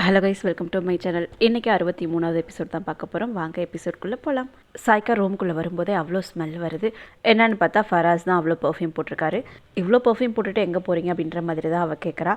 Hello guys, welcome to my channel. இன்றைக்கி 63வது episode தான் பார்க்க போகிறோம். வாங்க எபிசோட்குள்ளே போகலாம். சாய்க்கா ரூம்குள்ளே வரும்போதே அவ்வளோ ஸ்மெல் வருது. என்னன்னு பார்த்தா ஃபராஸ் தான் அவ்வளோ பர்ஃப்யூம் போட்டிருக்காரு. இவ்வளோ பர்ஃப்யூம் போட்டுட்டு எங்கே போகிறீங்க அப்படின்ற மாதிரி தான் அவள் கேட்குறா.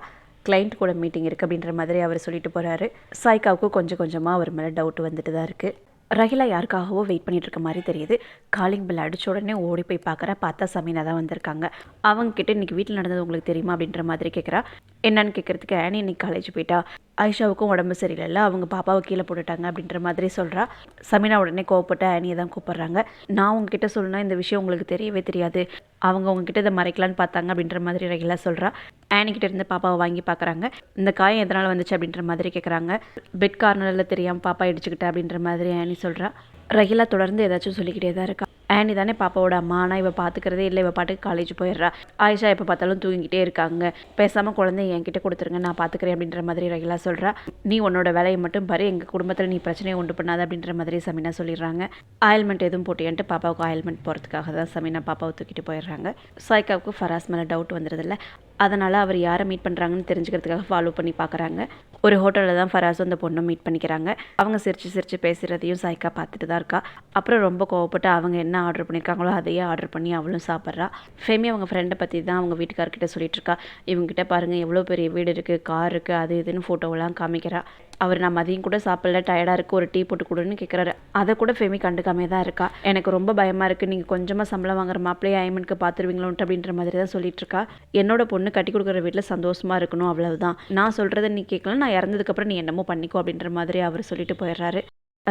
கிளைண்ட் கூட மீட்டிங் இருக்குது அப்படின்ற மாதிரி அவர் சொல்லிட்டு போகிறாரு. சாய்க்காவுக்கும் கொஞ்சம் கொஞ்சமாக அவர் மேலே டவுட் வந்துட்டு தான் இருக்குது. ரஹிலா யாருக்காகவோ வெயிட் பண்ணிட்டு இருக்க மாதிரி தெரியுது. காலிங் பெல் அடிச்ச உடனே ஓடி போய் பார்த்தா சமீனா தான் வந்திருக்காங்க. அவங்கக்கிட்ட இன்றைக்கி வீட்டில் நடந்தது உங்களுக்கு தெரியுமா அப்படின்ற மாதிரி கேட்குறா. என்னன்னு கேட்குறதுக்கு ஆனி இன்னைக்கு காலேஜ் போயிட்டா, ஆயிஷாவுக்கும் உடம்பு சரியில்லை, அவங்க பாப்பாவை கீழே போட்டுட்டாங்க அப்படின்ற மாதிரி சொல்கிறா. சமீனா உடனே கோவப்பட்டு ஆனியை தான் கூப்பிட்றாங்க. நான் உங்ககிட்ட சொல்லணும், இந்த விஷயம் உங்களுக்கு தெரியவே தெரியாது, அவங்க உங்ககிட்ட இதை மறைக்கலான்னு பார்த்தாங்க அப்படின்ற மாதிரி ரஹிலா சொல்கிறா. ஆனிக்கிட்ட இருந்து பாப்பாவை வாங்கி பார்க்குறாங்க. இந்த காயம் எதனால் வந்துச்சு அப்படின்ற மாதிரி கேட்குறாங்க. பெட் கார்னரில் தெரியாமல் பாப்பா இடிச்சுக்கிட்டா அப்படின்ற மாதிரி ஆனி சொல்கிறா. ரஹிலா தொடர்ந்து ஏதாச்சும் சொல்லிக்கிட்டே தான் இருக்கா. ஆனி தானே பாப்பாவோட அம்மா, ஆனால் இவள் பார்த்துக்கிறதே இல்லை, இவள் பாட்டுக்கு காலேஜ் போயிடுறா. ஆயிஷா எப்போ பார்த்தாலும் தூங்கிக்கிட்டே இருக்காங்க, பேசாமல் குழந்தைய என்கிட்ட கொடுத்துருங்க, நான் பார்த்துக்கிறேன் அப்படின்ற மாதிரி ரஹிலா சொல்கிறா. நீ உன்னோட வேலையை மட்டும் பாரு, எங்கள் குடும்பத்தில் நீ பிரச்சனையை உண்டு பண்ணாத அப்படின்ற மாதிரி சமீனா சொல்லிடுறாங்க. ஆயில்மெண்ட் எதுவும் போட்டியன்ட்டு பாப்பாவுக்கு ஆயில்மெண்ட் போகிறதுக்காக தான் சமீனா பாப்பாவை தூக்கிட்டு போயிடுறாங்க. சாய்க்காவுக்கு ஃபராஸ் மேலே டவுட் வந்துடுதில்ல, அதனால் அவர் யாரை மீட் பண்ணுறாங்கன்னு தெரிஞ்சுக்கிறதுக்காக ஃபாலோ பண்ணி பார்க்குறாங்க. ஒரு ஹோட்டலில் தான் ஃபராஸும் அந்த பொண்ணும் மீட் பண்ணிக்கிறாங்க. அவங்க சிரித்து பேசுகிறதையும் சாய்க்கா பார்த்துட்டு தான் இருக்கா. அப்புறம் ரொம்ப கோவப்பட்டு அவங்க என்ன ஆர்டர் பண்ணியிருக்காங்களோ அதையே ஆர்டர் பண்ணி அவளும் சாப்பிட்றா. ஃபெமி அவங்க ஃப்ரெண்டை பற்றி தான் அவங்க வீட்டுக்காரர்கிட்ட சொல்லிட்டு இருக்கா. இவங்ககிட்ட பாருங்கள் எவ்வளோ பெரிய வீடு இருக்குது, கார் இருக்குது, அது இதுன்னு ஃபோட்டோவெல்லாம் காமிக்கிறா. அவர் நான் மதியம் கூட சாப்பிடல, டயர்டாக இருக்குது, ஒரு டீ போட்டு கொடுன்னு கேட்குறாரு. அதை கூட ஃபெமி கண்டுக்காமே தான் இருக்கா. எனக்கு ரொம்ப பயமாக இருக்குது, நீங்கள் கொஞ்சமாக சம்பளம் வாங்குற மாப்பிள்ளையே ஐமனுக்கு பார்த்துருவீங்களோன்ட்டு அப்படின்ற மாதிரி தான் சொல்லிட்டு இருக்கா. என்னோட பொண்ணு கட்டி கொடுக்குற வீட்டில் சந்தோஷமாக இருக்கணும், அவ்வளவுதான். நான் சொல்கிறத நீ கேட்கலாம், நான் இறந்ததுக்கப்புறம் நீ என்னமோ பண்ணிக்கோ அப்படின்ற மாதிரி அவர் சொல்லிட்டு போயிடுறாரு.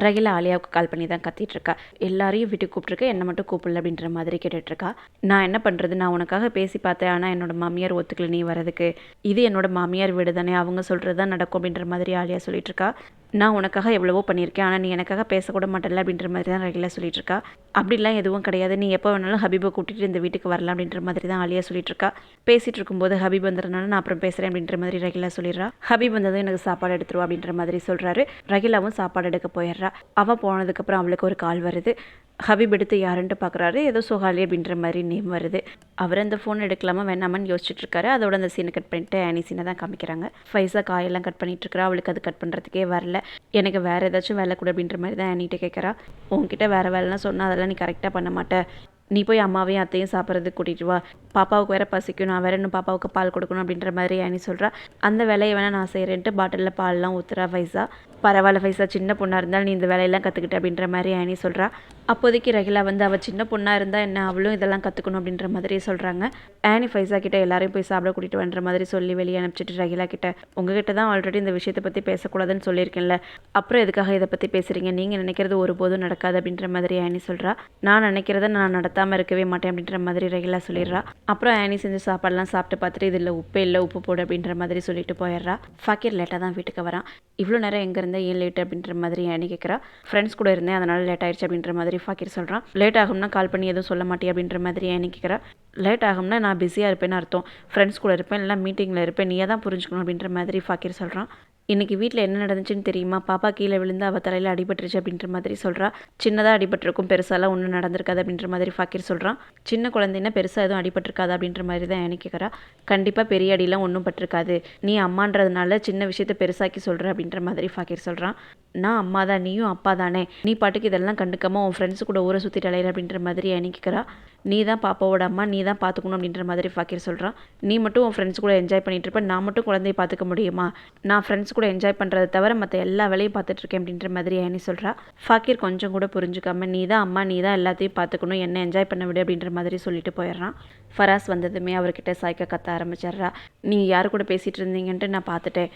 ரஹிலா ஆலியாவுக்கு கால் பண்ணி தான் கத்திட்டு இருக்கா. எல்லாரையும் வீட்டுக்கு கூப்பிட்ருக்க, என்னை மட்டும் கூப்பிடல அப்படின்ற மாதிரி கேட்டுட்ருக்கா. நான் என்ன பண்ணுறது, நான் உனக்காக பேசி பார்த்தேன், ஆனால் என்னோட மாமியார் ஒத்துக்கல நீ வரதுக்கு. இது என்னோட மாமியார் வீடு தானே, அவங்க சொல்கிறது தான் நடக்கும் அப்படின்ற மாதிரி ஆலியா சொல்லிட்டு இருக்கா. நான் உனக்காக எவ்வளவோ பண்ணியிருக்கேன், ஆனால் நீ எனக்காக பேசக்கூட மாட்டேன்ல அப்படின்ற மாதிரி தான் ரஹிலா சொல்லிட்டு இருக்கா. அப்படிலாம் எதுவும் கிடையாது, நீ எப்போ வேணாலும் ஹபீபை கூட்டிகிட்டு இந்த வீட்டுக்கு வரலாம் அப்படின்ற மாதிரி தான் ஆலியா சொல்லிட்டு இருக்கா. பேசிகிட்டு இருக்கும்போது ஹபீப் வந்துடுறதுனால நான் அப்புறம் பேசுகிறேன் அப்படின்ற மாதிரி ரஹிலா சொல்லிடுறா. ஹபீப் வந்ததும் எனக்கு சாப்பாடு எடுத்துருவா அப்படின்ற மாதிரி சொல்கிறாரு. ரஹிலாவும் சாப்பாடு எடுக்க போயிடுறா. அவள் போனதுக்கப்புறம் அவளுக்கு ஒரு கால் வருது. ஹபீப் எடுத்து யாருன்ட்டு பார்க்குறாரு. ஏதோ சுகாலி அப்படின்ற மாதிரி நேம் வருது. அவர் அந்த ஃபோன் எடுக்கலாமா வேணாமான்னு யோசிச்சுட்டு இருக்காரு. அதோட அந்த சீனை கட் பண்ணிட்டு ஆனி சீனை தான் காமிக்கிறாங்க. ஃபைஸா காயெல்லாம் கட் பண்ணிட்டு இருக்கிறா. அவளுக்கு அது கட் பண்ணுறதுக்கே வரல. எனக்கு வேறு ஏதாச்சும் வேலை கூட அப்படின்ற மாதிரி தான் ஆனிகிட்ட கேட்குறா. உங்ககிட்ட வேறு வேலைலாம் சொன்னால் அதெல்லாம் நீ கரெக்டாக பண்ண மாட்டேன், நீ போய் அம்மாவையும் அத்தையும் சாப்பிட்றதுக்கு கூட்டிகிட்டு வா, பாப்பாவுக்கு வேறு பசிக்கும், நான் வேறு இன்னும் பாப்பாவுக்கு பால் கொடுக்கணும் அப்படின்ற மாதிரி ஆனி சொல்கிறா. அந்த வேலையை வேணால் நான் செய்கிறேன்ட்டு பாட்டிலில் பால்லாம் ஊற்றுறா ஃபைஸா. பரவாயில்ல ஃபைஸா, சின்ன பொண்ணாக இருந்தால் நீ இந்த வேலையெல்லாம் கற்றுக்கிட்ட அப்படின்ற மாதிரி ஆனி சொல்கிறா. அப்போதைக்கு ரஹிலா வந்து அவள் சின்ன பொண்ணாக இருந்தால் என்ன, அவளும் இதெல்லாம் கற்றுக்கணும் அப்படின்ற மாதிரி சொல்கிறாங்க. ஆனி ஃபைஸா கிட்ட எல்லாரையும் போய் சாப்பிட கூட்டிகிட்டு வன்ற மாதிரி சொல்லி வெளியே அனுப்பிச்சிட்டு ரஹிலா கிட்ட, உங்ககிட்ட தான் ஆல்ரெடி இந்த விஷயத்தை பற்றி பேசக்கூடாதுன்னு சொல்லியிருக்கேன்ல, அப்புறம் எதுக்காக இதை பற்றி பேசுகிறீங்க, நீங்கள் நினைக்கிறது ஒருபோதும் நடக்காது அப்படின்ற மாதிரி ஆனி சொல்கிறா. நான் நினைக்கிறத நான் நடத்தாமல் இருக்கவே மாட்டேன் அப்படின்ற மாதிரி ரஹிலா சொல்லிடுறா. அப்புறம் ஆனி செஞ்ச சாப்பாடெல்லாம் சாப்பிட்டு பார்த்துட்டு இதில் உப்பே இல்லை, உப்பு போடு அப்படின்ற மாதிரி சொல்லிட்டு போயிடுறா. ஃபக்கீர் லேட்டாக தான் வீட்டுக்கு வரான். இவ்வளோ நேரம் எங்கே இருந்தால் ஏன் லேட் அப்படின்ற மாதிரி ஆனி கேட்குறா. ஃப்ரெண்ட்ஸ் கூட இருந்தேன், அதனால் லேட் ஆயிடுச்சு அப்படின்ற மாதிரி ஃபக்கீர் சொல்கிறான். லேட் ஆகும்னா கால் பண்ணி எதுவும் சொல்ல மாட்டேன் அப்படின்ற மாதிரி ஆனி கேட்குறா. லேட் ஆகும்னா நான் பிஸியாக இருப்பேன்னு அர்த்தம், ஃப்ரெண்ட்ஸ் கூட இருப்பேன், இல்லை மீட்டிங்கில் இருப்பேன், நீயே தான் புரிஞ்சுக்கணும் அப்படின்ற மாதிரி ஃபக்கீர் சொல்கிறான். இன்றைக்கி வீட்டில் என்ன நடந்துச்சுன்னு தெரியுமா, பாப்பா கீழே விழுந்து அவள் தலையில் அடிபட்டுருச்சு அப்படின்ற மாதிரி சொல்கிறா. சின்னதாக அடிபட்டிருக்கும், பெருசாலாம் ஒன்றும் நடந்திருக்காது அப்படின்ற மாதிரி ஃபக்கீர் சொல்கிறான். சின்ன குழந்தைன்னா பெருசாக எதுவும் அடிபட்டிருக்காது அப்படின்ற மாதிரி தான் எனக்கு கேட்குறா. கண்டிப்பாக பெரிய அடிலாம் ஒன்றும் பட்டிருக்காது, நீ அம்மான்றதுனால சின்ன விஷயத்தை பெருசாக்கி சொல்கிற அப்படின்ற மாதிரி ஃபக்கீர் சொல்கிறான். நான் அம்மா தான், நீயும் அப்பா தானே, நீ பாட்டுக்கு இதெல்லாம் கண்டுக்காமல் உன் ஃப்ரெண்ட்ஸு கூட ஊரை சுற்றிட்டு அலையிற அப்படின்ற மாதிரி எனக்கு கேட்குறா. நீ தான் பாப்பாவோட அம்மா, நீ தான் பார்த்துக்கணும் அப்படின்ற மாதிரி ஃபக்கீர் சொல்கிறான். நீ மட்டும் உன் ஃப்ரெண்ட்ஸ் கூட என்ஜாய் பண்ணிட்டு இருப்ப, நான் மட்டும் குழந்தைய பார்த்துக்க முடியுமா, நான் ஃப்ரெண்ட்ஸ் கூட என்ஜாய் பண்ணுறதை தவிர மற்ற எல்லா வேலையும் பார்த்துட்ருக்கேன் அப்படின்ற மாதிரி ஆனி சொல்கிறா. ஃபக்கீர் கொஞ்சம் கூட புரிஞ்சுக்காம, நீ தான் அம்மா, நீ தான் எல்லாத்தையும் பார்த்துக்கணும், என்ன என்ஜாய் பண்ண விடு அப்படின்ற மாதிரி சொல்லிட்டு போயிடுறான். ஃபராஸ் வந்ததுமே அவர்கிட்ட சாய்க்க கத்த ஆரம்பிச்சிட்றா. நீங்கள் யார் கூட பேசிகிட்டு இருந்தீங்கன்ட்டு நான் பார்த்துட்டேன்,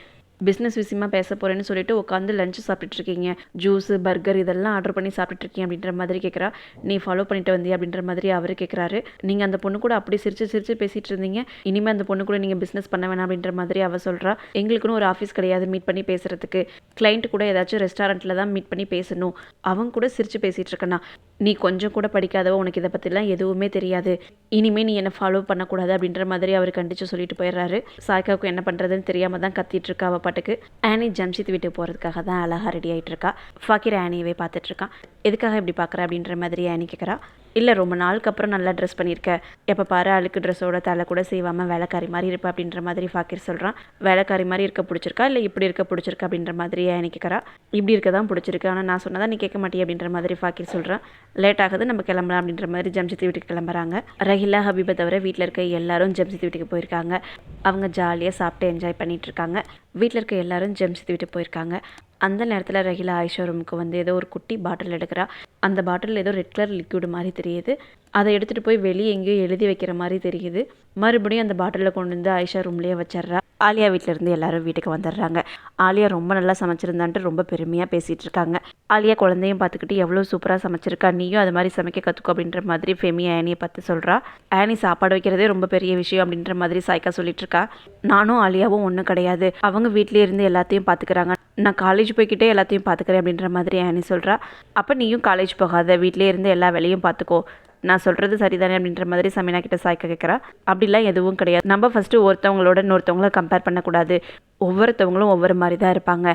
பிஸ்னஸ் விஷயமாக பேச போகிறேன்னு சொல்லிட்டு உட்காந்து லஞ்சு சாப்பிட்டுட்ருக்கீங்க, ஜூஸு பர்கர் இதெல்லாம் ஆர்டர் பண்ணி சாப்பிட்டுட்ருக்கீங்க அப்படின்ற மாதிரி கேட்குறா. நீ ஃபாலோ பண்ணிட்டு வந்தியா அப்படின்ற மாதிரி அவர் கேட்குறாரு. நீங்கள் அந்த பொண்ணு கூட அப்படி சிரித்து பேசிகிட்டு இருந்தீங்க, இனிமேல் அந்த பொண்ணு கூட நீங்கள் பிஸ்னஸ் பண்ண வேணாம் அப்படின்ற மாதிரி அவள் சொல்கிறா. எங்களுக்குன்னு ஒரு ஆஃபீஸ் கிடையாது மீட் பண்ணி பேசுகிறதுக்கு, கிளைண்ட் கூட ஏதாச்சும் ரெஸ்டாரண்ட்டில் தான் மீட் பண்ணி பேசணும், அவங்க கூட சிரித்து பேசிகிட்டு இருக்கேன்னா, நீ கொஞ்சம் கூட படிக்காதவ, உனக்கு இதை பற்றிலாம் எதுவுமே தெரியாது, இனிமேல் நீ என்னை ஃபாலோ பண்ணக்கூடாது அப்படின்ற மாதிரி அவர் கண்டித்து சொல்லிட்டு போயிடுறாரு. சாய்க்காவுக்கு என்ன பண்ணுறதுன்னு தெரியாமல் தான் கத்திட்டு இருக்கா அவள் பாட்டுக்கு. ஆனி ஜம்ஷித் வீட்டுக்கு போகிறதுக்காக தான் அழகாக ரெடி ஆகிட்டு இருக்கா. ஃபக்கீர் ஆனியவே பார்த்துட்டு இருக்கான். எதுக்காக இப்படி பார்க்குற அப்படின்ற மாதிரி ஆனி கேட்குறா. இல்லை ரொம்ப நாளுக்கு அப்புறம் நல்லா ட்ரெஸ் பண்ணியிருக்க, எப்போ பாரு அழுக்கு ட்ரெஸ்ஸோட தலை கூட செய்வாமல் வேலைக்காரி மாதிரி இருப்பா அப்படின்ற மாதிரி ஃபாக்கிர் சொல்கிறான். வேலைக்காரி மாதிரி இருக்க பிடிச்சிருக்கா இல்லை இப்படி இருக்க பிடிச்சிருக்கா அப்படின்ற மாதிரி ஆனி கேட்குறா. இப்படி இருக்க தான் பிடிச்சிருக்கு, ஆனால் நான் சொன்னதான் நீ கேட்க மாட்டியே அப்படின்ற மாதிரி ஃபாக்கிர் சொல்கிறான். லேட் ஆகுது, நம்ம கிளம்பலாம் அப்படின்ற மாதிரி ஜம்ஷித் வீட்டுக்கு கிளம்புறாங்க. ரஹிலா ஹபீபை தவிர வீட்டில் இருக்க எல்லாரும் ஜம்ஷித் வீட்டுக்கு போயிருக்காங்க. அவங்க ஜாலியாக சாப்பிட்டு என்ஜாய் பண்ணிகிட்டு இருக்காங்க. வீட்டில் இருக்க எல்லாரும் ஜம்ஷித் வீட்டுக்கு போயிருக்காங்க. அந்த நேரத்தில் ரஹிலா ஆயிஷா ரூமுக்கு வந்து ஏதோ ஒரு குட்டி பாட்டில் எடுக்கிறா. அந்த பாட்டில் ஏதோ ரெட் கலர் லிக்விட் மாதிரி தெரியுது. அதை எடுத்துகிட்டு போய் வெளியே எங்கேயோ எழுதி வைக்கிற மாதிரி தெரியுது. மறுபடியும் அந்த பாட்டிலில் கொண்டு வந்து ஆயிஷா ரூம்லேயே வச்சிட்றா. ஆலியா வீட்டிலேருந்து எல்லாரும் வீட்டுக்கு வந்துடுறாங்க. ஆலியா ரொம்ப நல்லா சமைச்சிருந்தான்ட்டு ரொம்ப பெருமையாக பேசிகிட்டு இருக்காங்க. ஆலியா குழந்தையும் பார்த்துக்கிட்டு எவ்வளோ சூப்பராக சமைச்சிருக்கா, நீயும் அது மாதிரி சமைக்க கற்றுக்கோ அப்படின்ற மாதிரி ஃபெமி ஆனியை பார்த்து சொல்கிறா. ஆனி சாப்பாடு வைக்கிறதே ரொம்ப பெரிய விஷயம் அப்படின்ற மாதிரி சாய்க்கா சொல்லிட்டு இருக்கா. நானும் ஆலியாவும் ஒன்றும் கிடையாது, அவங்க வீட்டிலே இருந்து எல்லாத்தையும் பார்த்துக்கிறாங்க, நான் காலேஜ் போய்கிட்டே எல்லாத்தையும் பார்த்துக்கிறேன் அப்படின்ற மாதிரி ஆனி சொல்கிறா. அப்போ நீயும் காலேஜ் போகாத, வீட்டிலே இருந்து எல்லா வேலையும் பார்த்துக்கோ, நான் சொல்கிறது சரிதானே அப்படின்ற மாதிரி சமீனா கிட்ட சாய்க்கா கேட்குறா. அப்படிலாம் எதுவும் கிடையாது, நம்ம ஃபஸ்ட்டு ஒருத்தவங்களோட இன்னொருத்தவங்கள கம்பேர் பண்ணக்கூடாது, ஒவ்வொருத்தவங்களும் ஒவ்வொரு மாதிரி தான் இருப்பாங்க.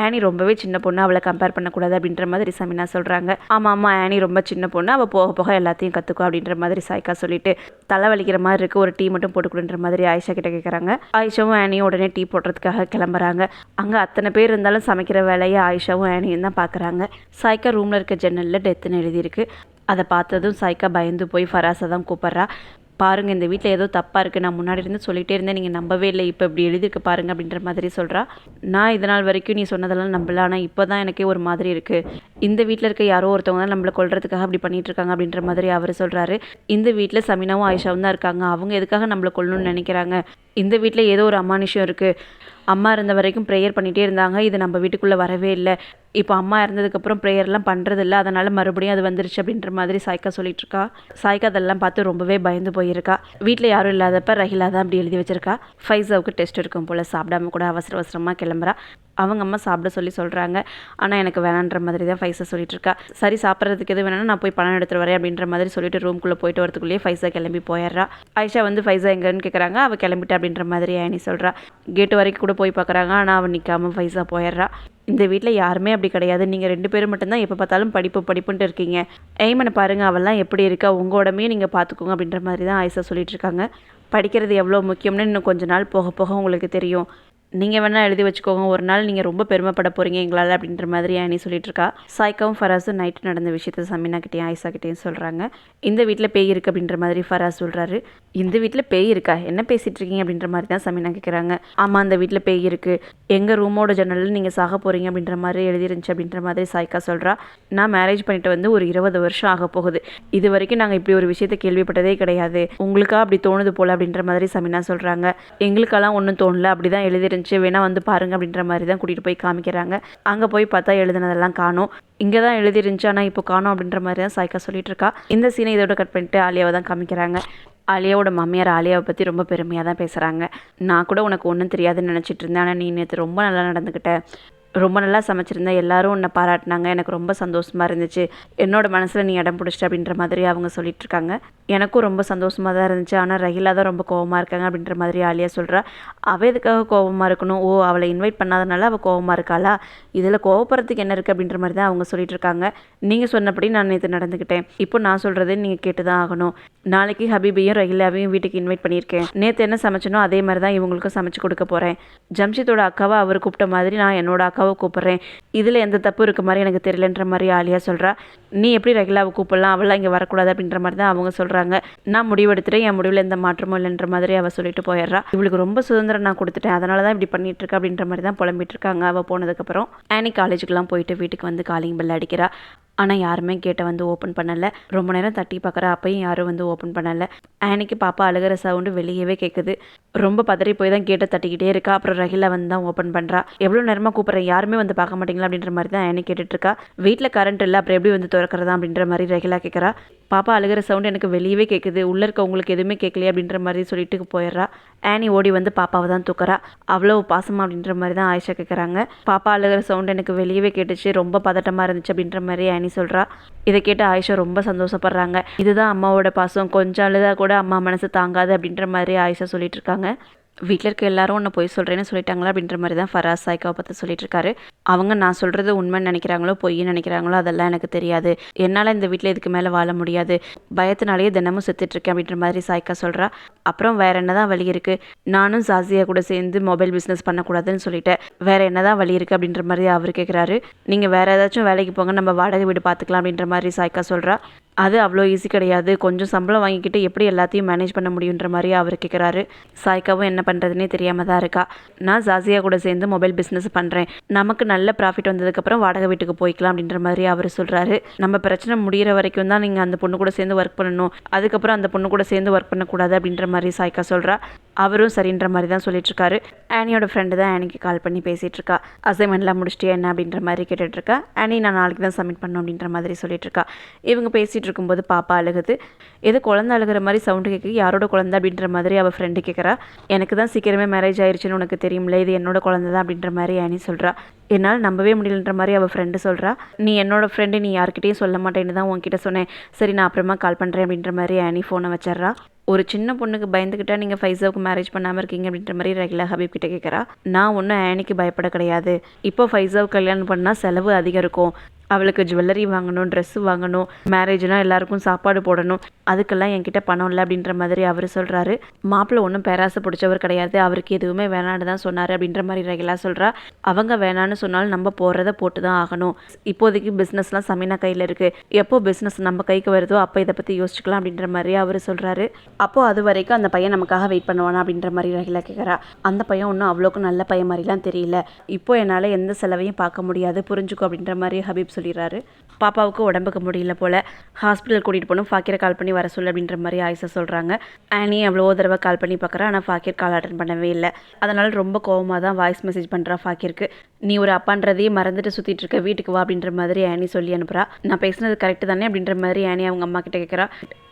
ஆனி ரொம்பவே சின்ன பொண்ணு, அவளை கம்பேர் பண்ணக்கூடாது அப்படின்ற மாதிரி சமீனா சொல்கிறாங்க. ஆமாம் ஆனி ரொம்ப சின்ன பொண்ணு, அவள் போக போக எல்லாத்தையும் கற்றுக்கோ அப்படின்ற மாதிரி சாய்க்கா சொல்லிட்டு தலை வலிக்கிற மாதிரி இருக்குது, ஒரு டீ மட்டும் போட்டுக்கணுன்ற மாதிரி ஆயிஷா கிட்ட கேட்குறாங்க. ஆயிஷாவும் ஆனியும் உடனே டீ போடுறதுக்காக கிளம்புறாங்க. அங்கே அத்தனை பேர் இருந்தாலும் சமைக்கிற வேலையை ஆயிஷாவும் ஆனியும் தான் பார்க்குறாங்க. சாய்க்கா ரூமில் இருக்க ஜன்னலில் டெத்துன்னு எழுதியிருக்கு. அதை பார்த்ததும் சாய்க்கா பயந்து போய் ஃபராஸை தான் கூப்பிட்றா. பாருங்கள், இந்த வீட்டில் ஏதோ தப்பாக இருக்குது, நான் முன்னாடி இருந்து சொல்லிகிட்டே இருந்தேன், நீங்கள் நம்பவே இல்லை, இப்போ இப்படி எழுதிருக்கு பாருங்கள் அப்படின்ற மாதிரி சொல்கிறா. நான் இதனால் வரைக்கும் நீ சொன்னதெல்லாம் நம்பல, ஆனால் இப்போ தான் எனக்கே ஒரு மாதிரி இருக்குது, இந்த வீட்டில் இருக்க யாரோ ஒருத்தவங்க தான் நம்மளை கொல்றதுக்காக அப்படி பண்ணிகிட்டு இருக்காங்க அப்படின்ற மாதிரி அவர் சொல்கிறாரு. இந்த வீட்டில் சமீனாவும் ஆயிஷாவும் தான் இருக்காங்க, அவங்க எதுக்காக நம்மளை கொல்லணும்னு நினைக்கிறாங்க, இந்த வீட்டில் ஏதோ ஒரு அமானுஷ்யம் இருக்குது, அம்மா இருந்த வரைக்கும் ப்ரேயர் பண்ணிகிட்டே இருந்தாங்க, இது நம்ம வீட்டுக்குள்ளே வரவே இல்லை, இப்போ அம்மா இறந்ததுக்கப்புறம் ப்ரேயர்லாம் பண்ணுறதில்ல, அதனால் மறுபடியும் அது வந்துருச்சு அப்படின்ற மாதிரி சாய்க்கா சொல்லிட்டு இருக்கா. சாய்க்கா அதெல்லாம் பார்த்து ரொம்பவே பயந்து போயிருக்கா. வீட்டில் யாரும் இல்லாதப்ப ரஹிலா தான் அப்படி எழுதி வச்சிருக்கா. ஃபைஸாவுக்கு டெஸ்ட் இருக்கும் போல், சாப்பிடாம கூட அவசர அவசரமாக கிளம்புறா. அவங்க அம்மா சாப்பிட சொல்கிறாங்க, ஆனால் எனக்கு வேணான்ற மாதிரி தான் ஃபைஸா சொல்லிட்டு இருக்கா. சரி, சாப்பிட்றதுக்கு எது வேணாலும் நான் போய் பணம் எடுத்துகிட்டு வரேன் அப்படின்ற மாதிரி சொல்லிட்டு ரூம்குள்ளே போயிட்டு வரதுக்குள்ளேயே ஃபைஸா கிளம்பி போயிடுறா. ஆயிஷா வந்து ஃபைஸா எங்கன்னு கேட்குறாங்க. அவள் கிளம்பிட்டா அப்படின்ற மாதிரி ஆனி சொல்கிறா. கேட்டு வரைக்கும் கூட போய் பார்க்குறாங்க, ஆனால் அவன் நிற்காம ஃபைஸா போயிடுறா. இந்த வீட்டில் யாருமே அப்படி கிடையாது, நீங்கள் 2 பேரும் மட்டும்தான் எப்போ பார்த்தாலும் படிப்புன்ட்டு இருக்கீங்க, எய்மனை பாருங்கள், அவெல்லாம் எப்படி இருக்கா, உங்கள் உடம்பையும் நீங்கள் பார்த்துக்கோங்க அப்படின்ற மாதிரி தான் ஆயிஷா சொல்லிட்டு இருக்காங்க. படிக்கிறது எவ்வளோ முக்கியம்னு இன்னும் கொஞ்ச நாள் போக போக உங்களுக்கு தெரியும், நீங்கள் வேணால் எழுதி வச்சுக்கோங்க, ஒரு நாள் நீங்கள் ரொம்ப பெருமைப்பட போகிறீங்க எங்களால் அப்படின்ற மாதிரி ஆனி சொல்லிட்டு இருக்கா. சாய்க்காவும் ஃபராஸும் நைட்டு நடந்த விஷயத்த சமீனா கிட்டேயும் ஆயிஷா கிட்டேயும் சொல்கிறாங்க. இந்த வீட்டில் பேய் இருக்குது அப்படின்ற மாதிரி ஃபராஸ் சொல்கிறாரு. இந்த வீட்டில் பேய் இருக்கா, என்ன பேசிகிட்டு இருக்கீங்க அப்படின்ற மாதிரி தான் சமீனா கேட்குறாங்க. ஆமாம், அந்த வீட்டில் பேய் இருக்குது, எங்கள் ரூமோட ஜன்னலில் நீங்கள் சாக போகிறீங்க அப்படின்ற மாதிரி எழுதிருந்துச்சு அப்படின்ற மாதிரி சாய்க்கா சொல்கிறா. நான் மேரேஜ் பண்ணிட்டு வந்து ஒரு 20 வருஷம் ஆக போகுது, இது வரைக்கும் நாங்கள் இப்படி ஒரு விஷயத்தை கேள்விப்பட்டதே கிடையாது, உங்களுக்கா அப்படி தோணுது போல் அப்படின்ற மாதிரி சமீனா சொல்கிறாங்க. எங்களுக்கெல்லாம் ஒன்றும் தோணல, அப்படி தான் எழுதிருந்துச்சு, வேணா வந்து பாருங்க அப்படின்ற மாதிரி தான் கூட்டிகிட்டு போய் காமிக்கிறாங்க. அங்கே போய் பார்த்தா எழுதுனதெல்லாம் காணோம், இங்கே தான் எழுதிருந்துச்சு ஆனால் இப்போ காணோம் அப்படின்ற மாதிரி தான் சாய்க்கா சொல்லிட்டு இருக்கா. இந்த சீனை இதோட கட் பண்ணிட்டு ஆலியாவை தான் காமிக்கிறாங்க. ஆலியாவோட மாமியார் ஆலியாவை பற்றி ரொம்ப பெருமையாக தான் பேசுகிறாங்க. நான் கூட உனக்கு ஒன்றும் தெரியாதுன்னு நினச்சிட்டு இருந்தேன், ஆனால் நீ நேற்று ரொம்ப நல்லா நடந்துக்கிட்ட, ரொம்ப நல்லா சமைச்சிருந்தேன், எல்லாரும் உன்னை பாராட்டினாங்க, எனக்கு ரொம்ப சந்தோஷமாக இருந்துச்சு, என்னோட மனசில் நீ இடம் பிடிச்சிட்ட அப்படின்ற மாதிரி அவங்க சொல்லிட்டு இருக்காங்க. எனக்கும் ரொம்ப சந்தோஷமாக தான் இருந்துச்சு, ஆனால் ரஹிலா தான் ரொம்ப கோவமாக இருக்காங்க அப்படின்ற மாதிரி ஆலியா சொல்கிறா. அவள் எதுக்காக கோவமாக இருக்கணும், ஓ அவளை இன்வைட் பண்ணாதனால அவள் கோவமாக இருக்காளா, இதில் கோவப்படுறதுக்கு என்ன இருக்குது அப்படின்ற மாதிரி தான் அவங்க சொல்லிட்டு இருக்காங்க. நீங்கள் சொன்னபடி நான் நேற்று நடந்துக்கிட்டேன், இப்போ நான் சொல்கிறதே நீங்கள் கேட்டு தான் ஆகணும், நாளைக்கு ஹபீபையும் ரஹிலாவையும் வீட்டுக்கு இன்வைட் பண்ணியிருக்கேன், நேற்று என்ன சமைச்சனோ அதே மாதிரி தான் இவங்களுக்கும் சமைச்சு கொடுக்க போகிறேன், ஜம்ஷித்தோட அக்காவை அவர் கூப்பிட்ட மாதிரி நான் என்னோட அக்காவை கூப்பிட்றேன், இதில் எந்த தப்பு இருக்க மாதிரி எனக்கு தெரியலன்ற மாதிரி ஆலியா சொல்கிறா. நீ எப்படி ரஹிலாவை கூப்பிடலாம், அவளாம் இங்கே வரக்கூடாது அப்படின்ற மாதிரி தான் அவங்க சொல்கிறாங்க. நான் முடிவெடுத்துட்டேன், என் முடிவில் எந்த மாற்றமும் இல்லைன்ற மாதிரி அவள் சொல்லிட்டு போயிடுறா. இவளுக்கு ரொம்ப சுதந்திரம் நான் கொடுத்துட்டேன், அதனால தான் இப்படி பண்ணிட்டு இருக்கா அப்படின்ற மாதிரி தான் புலம்பிட்டு இருக்காங்க. அவள் போனதுக்கப்புறம் ஆனி காலேஜுக்கெலாம் போயிட்டு வீட்டுக்கு வந்து காலிங் பெல் அடிக்கிறா. ஆனால் யாருமே கேட்டை வந்து ஓப்பன் பண்ணலை. ரொம்ப நேரம் தட்டி பார்க்குறா, அப்பையும் யாரும் வந்து ஓப்பன் பண்ணலை. ஆனிக்கு பாப்பா அழுகிற சவுண்டு வெளியவே கேட்குது. ரொம்ப பதறி போய் தான் கேட்டை தட்டிக்கிட்டே இருக்கா. அப்புறம் ரஹிலா வந்து தான் ஓப்பன் பண்ணுறா. எவ்வளோ நேரமாக கூப்பிட்றேன், யாருமே வந்து பார்க்க மாட்டீங்களா அப்படின்ற மாதிரி தான் ஆனி கேட்டுட்ருக்கா. வீட்டில் கரண்ட் இல்லை, அப்புறம் எப்படி வந்து திறக்கிறதா அப்படின்ற மாதிரி ரஹிலா கேட்குறா. பாப்பா அழுகிற சவுண்டு எனக்கு வெளியவே கேட்குது, உள்ளே இருக்க உங்களுக்கு எதுவுமே கேட்கலையே அப்படின்ற மாதிரி சொல்லிட்டு போயிடுறா. ஆனி ஓடி வந்து பாப்பாவை தான் தூக்குறா. அவ்வளோ பாசமா அப்படின்ற மாதிரி தான் ஆயிஷா கேட்குறாங்க. பாப்பா அழுகிற சவுண்டு எனக்கு வெளியவே கேட்டுச்சு, ரொம்ப பதட்டமாக இருந்துச்சு அப்படின்ற மாதிரி ஆனி சொல்கிறா. இதை கேட்டு ஆயிஷா ரொம்ப சந்தோஷப்படுறாங்க. இதுதான் அம்மாவோட பாசம், கொஞ்சம் அழுதா கூட அம்மா மனசு தாங்காது அப்படின்ற மாதிரி ஆயிஷா சொல்லிட்டு இருக்காங்க. வீட்டில் இருக்க எல்லாரும் உன்னை போய் சொல்கிறேன்னு சொல்லிட்டாங்களா அப்படின்ற மாதிரி தான் ஃபராஸ் சாய்க்காவை பற்றி சொல்லிட்டு இருக்காரு. அவங்க நான் சொல்கிறது உண்மைன்னு நினைக்கிறாங்களோ பொய்ன்னு நினைக்கிறாங்களோ அதெல்லாம் எனக்கு தெரியாது. என்னால் இந்த வீட்டில் இதுக்கு மேலே வாழ முடியாது. பயத்தினாலேயே தினமும் செத்துட்ருக்கேன் அப்படின்ற மாதிரி சாய்க்கா சொல்கிறா. அப்புறம் வேறு என்ன தான் வழி இருக்குது, நானும் ஜாசியா கூட சேர்ந்து மொபைல் பிஸ்னஸ் பண்ணக்கூடாதுன்னு சொல்லிட்டேன், வேறு என்ன தான் வழி இருக்குது அப்படின்ற மாதிரி அவர் கேட்குறாரு. நீங்கள் வேறு ஏதாச்சும் வேலைக்கு போங்க, நம்ம வாடகை வீடு பார்த்துக்கலாம் அப்படின்ற மாதிரி சாய்க்கா சொல்கிறா. அது அவ்வளோ ஈஸி கிடையாது, கொஞ்சம் சம்பளம் வாங்கிக்கிட்டு எப்படி எல்லாத்தையும் மேனேஜ் பண்ண முடியுன்ற மாதிரி அவர் கேட்குறாரு. சாய்க்காவும் என்ன பண்ணுறதுனே தெரியாமல் தான் இருக்கா. நான் ஜாசியா கூட சேர்ந்து மொபைல் பிஸ்னஸ் பண்ணுறேன், நமக்கு நல்ல ப்ராஃபிட் வந்ததுக்கப்புறம் வாடகை வீட்டுக்கு போய்க்கலாம் அப்படின்ற மாதிரி அவர் சொல்கிறாரு. நம்ம பிரச்சனை முடிகிற வரைக்கும் தான் நீங்கள் அந்த பொண்ணு கூட சேர்ந்து ஒர்க் பண்ணணும், அதுக்கப்புறம் அந்த பொண்ணு கூட சேர்ந்து ஒர்க் பண்ணக்கூடாது அப்படின்ற மாதிரி சாய்க்கா சொல்கிறா. அவரும் சரின்ற மாதிரி தான் சொல்லிட்டுருக்காரு. ஆனியோட ஃப்ரெண்டு தான் ஆனிக்கு கால் பண்ணி பேசிகிட்டு இருக்கா. அசைன்மெண்ட்லாம் முடிச்சிட்டியா என்ன அப்படின்ற மாதிரி கேட்டுட்ருக்கா. ஆனி நான் நாளைக்கு தான் சப்மிட் பண்ணணும் அப்படின்ற மாதிரி சொல்லிட்டுருக்கா. இவங்க பேசிகிட்டு இருக்கும்போது பாப்பா அழுகுது. ஏதோ குழந்தை அழுகிற மாதிரி சவுண்டு கேட்குது. யாரோட குழந்தை அப்படின்ற மாதிரி அவள் ஃப்ரெண்டு கேட்குறா. எனக்கு தான் சீக்கிரமே மேரேஜ் ஆயிடுச்சுன்னு உனக்கு தெரியும்ல, இது என்னோட குழந்தை தான் அப்படின்ற மாதிரி ஆனி சொல்கிறா. என்னால் நம்பவே முடியலன்ற மாதிரி அவள் ஃப்ரெண்டு சொல்கிறா. நீ என்னோட ஃப்ரெண்டு, நீ யார்கிட்டையும் சொல்ல மாட்டேன்னு தான் உன்கிட்ட சொன்னேன், சரி நான் அப்புறமா கால் பண்ணுறேன் அப்படின்ற மாதிரி ஆனி ஃபோனை வச்சிட்றா. ஒரு சின்ன பொண்ணுக்கு பயந்துக்கிட்டா நீங்கள் ஃபைஸாவுக்கு மேரேஜ் பண்ணாமல் இருக்கீங்க அப்படின்ற மாதிரி ரெகுலா ஹபீப் கிட்ட கேட்குறா. நான் ஒன்றும் ஆனிக்கு பயப்பட கிடையாது. இப்போ ஃபைஸாவுக்கு கல்யாணம் பண்ணால் செலவு அதிகம் இருக்கும், அவளுக்கு ஜுவல்லரி வாங்கணும், ட்ரெஸ்ஸு வாங்கணும், மேரேஜ்னால் எல்லாருக்கும் சாப்பாடு போடணும், அதுக்கெல்லாம் என்கிட்ட பணம் இல்லை அப்படின்ற மாதிரி அவர் சொல்கிறாரு. மாப்பிள்ளை ஒன்றும் பேராசை பிடிச்சவர் கிடையாது, அவருக்கு எதுவுமே வேணான்னு தான் சொன்னார் அப்படின்ற மாதிரி ரெகுலா சொல்கிறா. அவங்க வேணான்னு சொன்னாலும் நம்ம போடுறத போட்டு தான் ஆகணும். இப்போதைக்கு பிஸ்னஸ்லாம் சமீனா கையில் இருக்குது, எப்போ பிஸ்னஸ் நம்ம கைக்கு வருதோ அப்போ இதை பற்றி யோசிச்சுக்கலாம் அப்படின்ற மாதிரி அவர் சொல்கிறாரு. அப்போது அது வரைக்கும் அந்த பையன் நமக்காக வெயிட் பண்ணுவானா அப்படின்ற மாதிரி ரெகுலா கேட்குறா. அந்த பையன் ஒன்றும் அவ்வளோக்கு நல்ல பையன் மாதிரிலாம் தெரியல, இப்போ என்னால் எந்த செலவையும் பார்க்க முடியாது, புரிஞ்சுக்கோ அப்படின்ற மாதிரி ஹபீப் சொல்லிடுறாரு. பாப்பாவுக்கு உடம்புக்கு முடியல போல், ஹாஸ்பிட்டல் கூட்டிகிட்டு போகணும், ஃபாக்கிரை கால் பண்ணி வர சொல்லு அப்படின்ற மாதிரி ஆயிஷா சொல்கிறாங்க. ஆனி அவ்வளோ தடவை கால் பண்ணி பார்க்குறா, ஆனால் ஃபாக்கிர் கால் அட்டன் பண்ணவே இல்லை. அதனால் ரொம்ப கோவமாக தான் வாய்ஸ் மெசேஜ் பண்ணுறா ஃபாக்கிருக்கு. நீ ஒரு அப்பான்றதையே மறந்துட்டு சுற்றிட்டு இருக்க, வீட்டுக்கு வா அப்படின்ற மாதிரி ஆனி சொல்லி அனுப்புகிறா. நான் பேசுனது கரெக்டு தானே அப்படின்ற மாதிரி ஆனி அவங்க அம்மா கிட்ட கேட்குறா.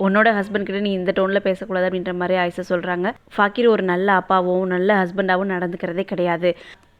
உன்னோட ஹஸ்பண்ட் கிட்ட நீ இந்த டோனில் பேசக்கூடாது அப்படின்ற மாதிரி ஆயிஷா சொல்கிறாங்க. ஃபாக்கிர் ஒரு நல்ல அப்பாவும் நல்ல ஹஸ்பண்டாகவும் நடந்துக்கிறதே கிடையாது,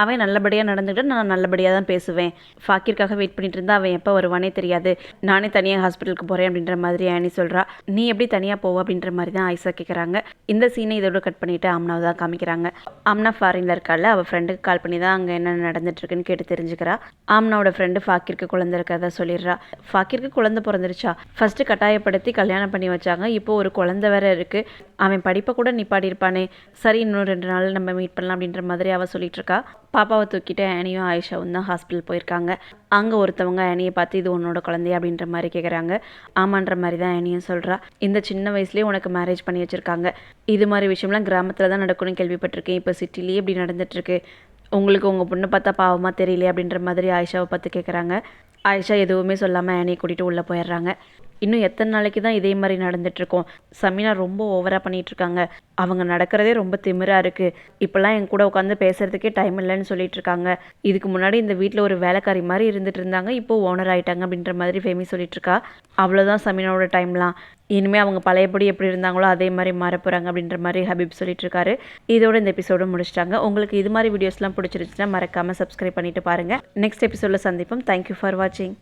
அவன் நல்லபடியாக நடந்துக்கிட்டு நான் நல்லபடியாக தான் பேசுவேன். ஃபாக்கிற்காக வெயிட் பண்ணிட்டு இருந்தா அவன் எப்போ வருவானே தெரியாது, நானே தனியாக ஹாஸ்பிட்டலுக்கு போகிறேன் அப்படின்ற மாதிரி ஆனி சொல்கிறா. நீ எப்படி தனியாக போவ அப்படின்ற மாதிரி தான் ஆயிஷா கேட்குறாங்க. இந்த சீனை இதோட கட் பண்ணிவிட்டு ஆம்னாவை தான் காமிக்கிறாங்க. ஆம்னா ஃபாரினில் இருக்கால, அவள் ஃப்ரெண்டுக்கு கால் பண்ணி தான் அங்கே என்ன நடந்துட்டுருக்குன்னு கேட்டு தெரிஞ்சுக்கிறா. ஆம்னாவோட ஃப்ரெண்டு ஃபாக்கிற்கு குழந்தை இருக்கிறதா சொல்லிடுறா. ஃபாக்கிற்கு குழந்தை பிறந்துருச்சா, ஃபஸ்ட்டு கட்டாயப்படுத்தி கல்யாணம் பண்ணி வச்சாங்க, இப்போது ஒரு குழந்தை வேற இருக்குது, அவன் படிப்பை கூட நிப்பாட்டியிருப்பானே, சரி இன்னும் 2 நாள் நம்ம மீட் பண்ணலாம் அப்படின்ற மாதிரி அவள் சொல்லிட்டு இருக்கா. பாப்பாவை தூக்கிட்டு ஆனியும் ஆயிஷாவும் தான் ஹாஸ்பிட்டல் போயிருக்காங்க. அங்கே ஒருத்தவங்க ஆனியை பார்த்து இது உன்னோட குழந்தைய அப்படின்ற மாதிரி கேட்குறாங்க. ஆமான்ற மாதிரி தான் ஆனியும் சொல்கிறா. இந்த சின்ன வயசுலேயே உனக்கு மேரேஜ் பண்ணி வச்சுருக்காங்க, இது மாதிரி விஷயம்லாம் கிராமத்தில் தான் நடக்கும்னு கேள்விப்பட்டிருக்கேன், இப்போ சிட்டிலேயே இப்படி நடந்துட்டுருக்கு, உங்களுக்கு உங்கள் பொண்ணு பார்த்தா பாவமாக தெரியலையே அப்படின்ற மாதிரி ஆயிஷாவை பார்த்து கேட்குறாங்க. ஆயிஷா எதுவுமே சொல்லாமல் ஆனியை கூட்டிகிட்டு உள்ளே போயிடுறாங்க. இன்னும் எத்தனை நாளைக்கு தான் இதே மாதிரி நடந்துகிட்ருக்கோம், சமீனா ரொம்ப ஓவராக பண்ணிகிட்ருக்காங்க, அவங்க நடக்கிறதே ரொம்ப திமிராக இருக்குது, இப்போல்லாம் என் கூட உட்காந்து பேசுகிறதுக்கே டைம் இல்லைன்னு சொல்லிட்டு இருக்காங்க, இதுக்கு முன்னாடி இந்த வீட்டில் ஒரு வேலைக்காரி மாதிரி இருந்துகிட்டு இருந்தாங்க, இப்போது ஓனர் ஆகிட்டாங்க அப்படின்ற மாதிரி ஃபேமி சொல்லிட்டுருக்கா. அவ்வளோதான் சமீனாவோட டைம்லாம், இனிமேல் அவங்க பழையபடி எப்படி இருந்தாங்களோ அதே மாதிரி மாற போகிறாங்க அப்படின்ற மாதிரி ஹபீப் சொல்லிட்டு இருக்காரு. இதோட இந்த எபிசோடு முடிச்சிட்டாங்க. உங்களுக்கு இது மாதிரி வீடியோஸ்லாம் பிடிச்சிருச்சுன்னா மறக்காமல் சப்ஸ்கிரைப் பண்ணிட்டு பாருங்கள். நெக்ஸ்ட் எபிசோடில் சந்திப்போம். தேங்க்யூ ஃபார் வாட்சிங்.